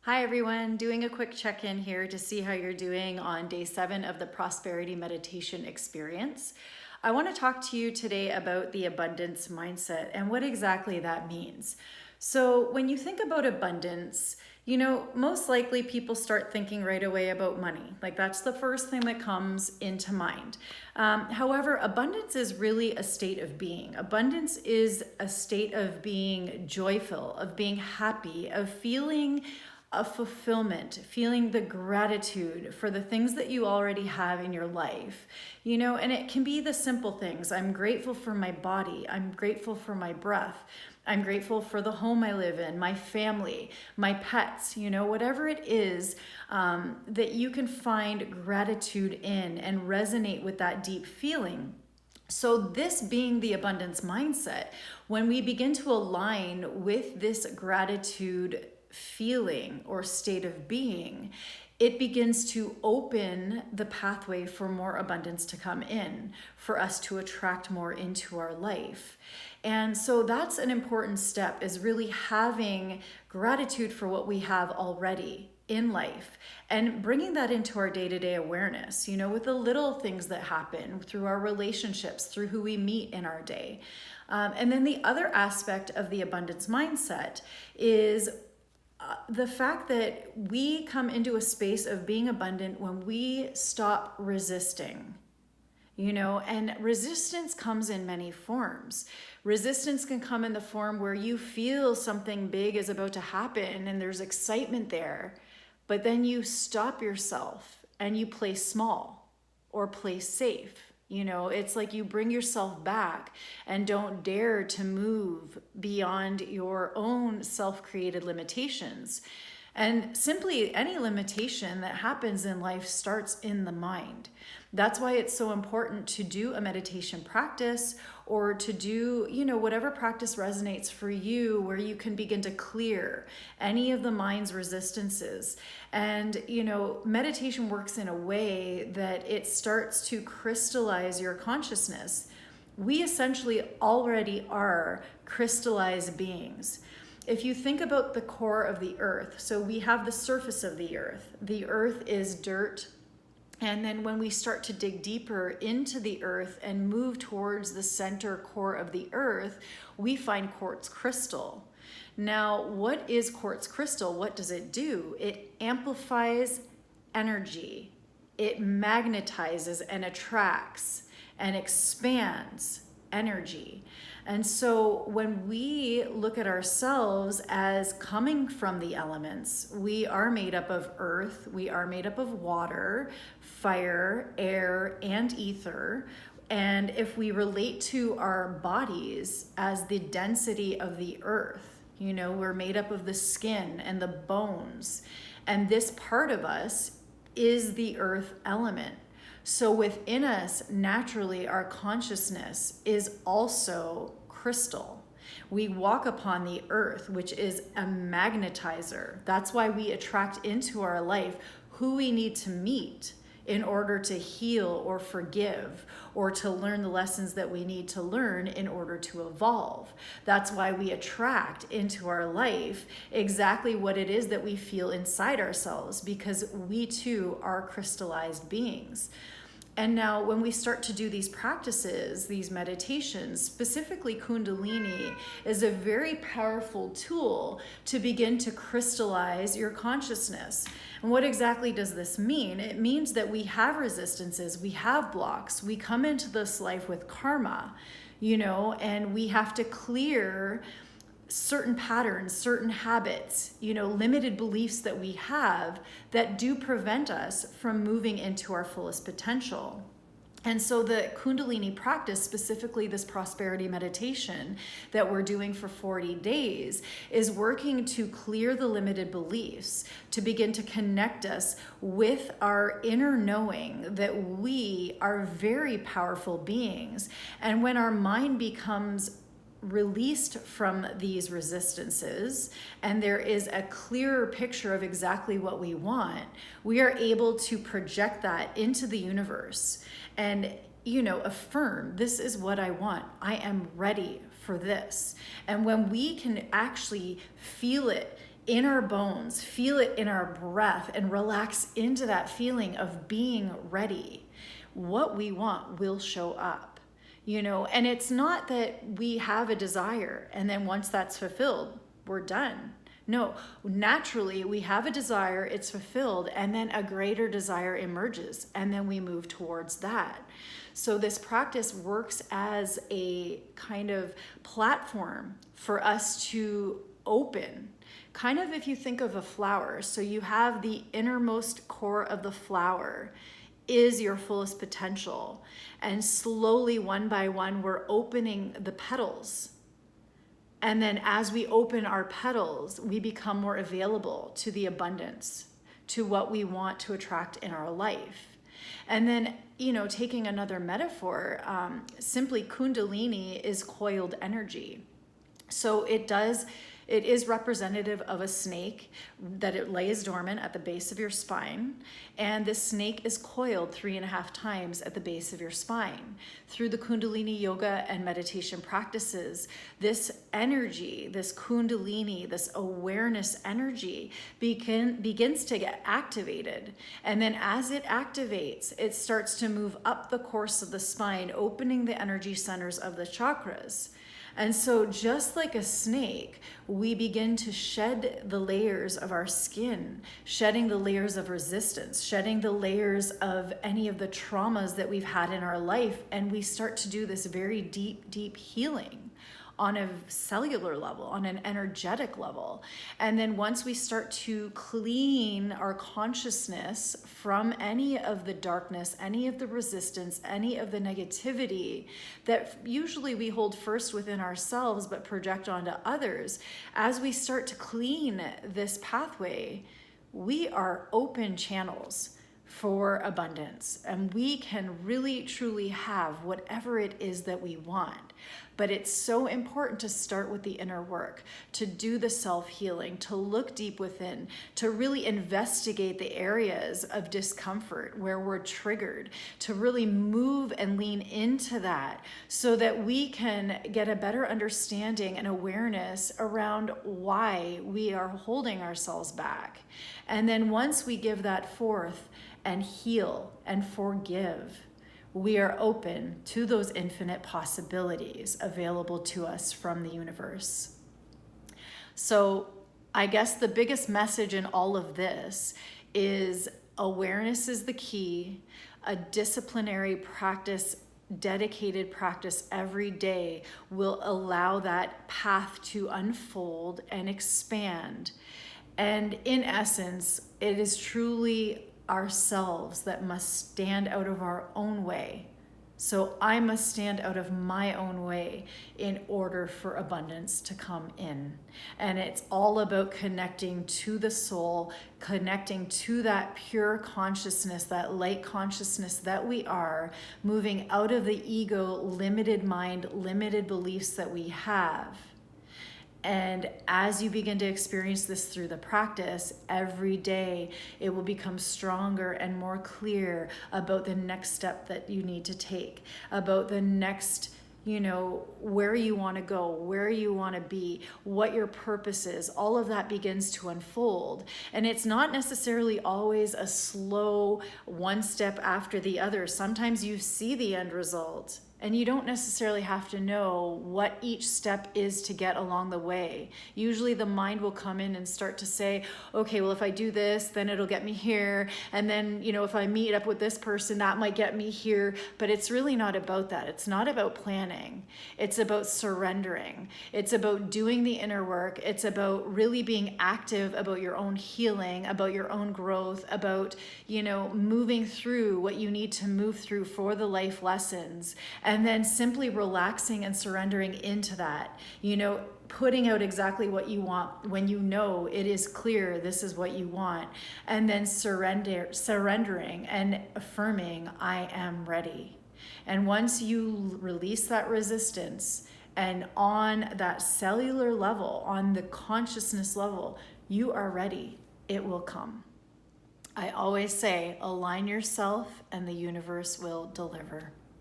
Hi everyone, doing a quick check-in here to see how you're doing on day 7 of the Prosperity Meditation Experience. I want to talk to you today about the abundance mindset and what exactly that means. So when you think about abundance, most likely people start thinking right away about money. Like that's the first thing that comes into mind. However, abundance is really a state of being. Abundance is a state of being joyful, of being happy, of feeling a fulfillment, feeling the gratitude for the things that you already have in your life. And it can be the simple things. I'm grateful for my body. I'm grateful for my breath. I'm grateful for the home I live in, my family, my pets, whatever it is that you can find gratitude in and resonate with that deep feeling. So this being the abundance mindset, when we begin to align with this gratitude feeling or state of being, it begins to open the pathway for more abundance to come in, for us to attract more into our life. And so that's an important step, is really having gratitude for what we have already in life and bringing that into our day-to-day awareness, with the little things that happen through our relationships, through who we meet in our day. And then the other aspect of the abundance mindset is the fact that we come into a space of being abundant when we stop resisting, and resistance comes in many forms. Resistance can come in the form where you feel something big is about to happen and there's excitement there, but then you stop yourself and you play small or play safe. It's like you bring yourself back and don't dare to move beyond your own self-created limitations. And simply any limitation that happens in life starts in the mind. That's why it's so important to do a meditation practice or to do, whatever practice resonates for you, where you can begin to clear any of the mind's resistances. And, meditation works in a way that it starts to crystallize your consciousness. We essentially already are crystallized beings. If you think about the core of the earth, so we have the surface of the earth. The earth is dirt. And then when we start to dig deeper into the earth and move towards the center core of the earth, we find quartz crystal. Now, what is quartz crystal? What does it do? It amplifies energy. It magnetizes and attracts and expands energy. And so when we look at ourselves as coming from the elements, we are made up of earth, we are made up of water, fire, air, and ether. And if we relate to our bodies as the density of the earth, we're made up of the skin and the bones. And this part of us is the earth element. So within us, naturally, our consciousness is also crystal. We walk upon the earth, which is a magnetizer. That's why we attract into our life who we need to meet in order to heal or forgive or to learn the lessons that we need to learn in order to evolve. That's why we attract into our life exactly what it is that we feel inside ourselves, because we too are crystallized beings. And now when we start to do these practices, these meditations, specifically Kundalini is a very powerful tool to begin to crystallize your consciousness. And what exactly does this mean? It means that we have resistances, we have blocks, we come into this life with karma, and we have to clear certain patterns, certain habits, limited beliefs that we have that do prevent us from moving into our fullest potential. And so the Kundalini practice, specifically this prosperity meditation that we're doing for 40 days, is working to clear the limited beliefs, to begin to connect us with our inner knowing that we are very powerful beings. And when our mind becomes released from these resistances and there is a clearer picture of exactly what we want, we are able to project that into the universe and affirm, this is what I want. I am ready for this. And when we can actually feel it in our bones, feel it in our breath, and relax into that feeling of being ready, what we want will show up, and it's not that we have a desire and then once that's fulfilled, we're done. No, naturally we have a desire, it's fulfilled, and then a greater desire emerges, and then we move towards that. So this practice works as a kind of platform for us to open. Kind of if you think of a flower, so you have the innermost core of the flower is your fullest potential. And slowly, one by one, we're opening the petals. And then as we open our petals, we become more available to the abundance, to what we want to attract in our life. And then, taking another metaphor, simply Kundalini is coiled energy. So it is representative of a snake that it lays dormant at the base of your spine. And this snake is coiled 3.5 times at the base of your spine. Through the Kundalini yoga and meditation practices, this energy, this Kundalini, this awareness energy begins to get activated. And then as it activates, it starts to move up the course of the spine, opening the energy centers of the chakras. And so just like a snake, we begin to shed the layers of our skin, shedding the layers of resistance, shedding the layers of any of the traumas that we've had in our life. And we start to do this very deep, deep healing on a cellular level, on an energetic level. And then once we start to clean our consciousness from any of the darkness, any of the resistance, any of the negativity that usually we hold first within ourselves but project onto others, as we start to clean this pathway, we are open channels for abundance, and we can really truly have whatever it is that we want. But it's so important to start with the inner work, to do the self-healing, to look deep within, to really investigate the areas of discomfort where we're triggered, to really move and lean into that so that we can get a better understanding and awareness around why we are holding ourselves back. And then once we give that forth and heal and forgive, we are open to those infinite possibilities available to us from the universe. So I guess the biggest message in all of this is awareness is the key, a disciplinary practice, dedicated practice every day will allow that path to unfold and expand. And in essence, it is truly ourselves that must stand out of our own way. So I must stand out of my own way in order for abundance to come in. And it's all about connecting to the soul, connecting to that pure consciousness, that light consciousness that we are, moving out of the ego, limited mind, limited beliefs that we have. And as you begin to experience this through the practice, every day it will become stronger and more clear about the next step that you need to take, about the next, where you want to go, where you want to be, what your purpose is. All of that begins to unfold. And it's not necessarily always a slow one step after the other. Sometimes you see the end result, and you don't necessarily have to know what each step is to get along the way. Usually the mind will come in and start to say, okay, well, if I do this, then it'll get me here. And then, if I meet up with this person, that might get me here. But it's really not about that. It's not about planning. It's about surrendering. It's about doing the inner work. It's about really being active about your own healing, about your own growth, about, moving through what you need to move through for the life lessons. And then simply relaxing and surrendering into that, putting out exactly what you want when it is clear this is what you want. And then surrendering and affirming, I am ready. And once you release that resistance, and on that cellular level, on the consciousness level, you are ready. It will come. I always say, align yourself and the universe will deliver.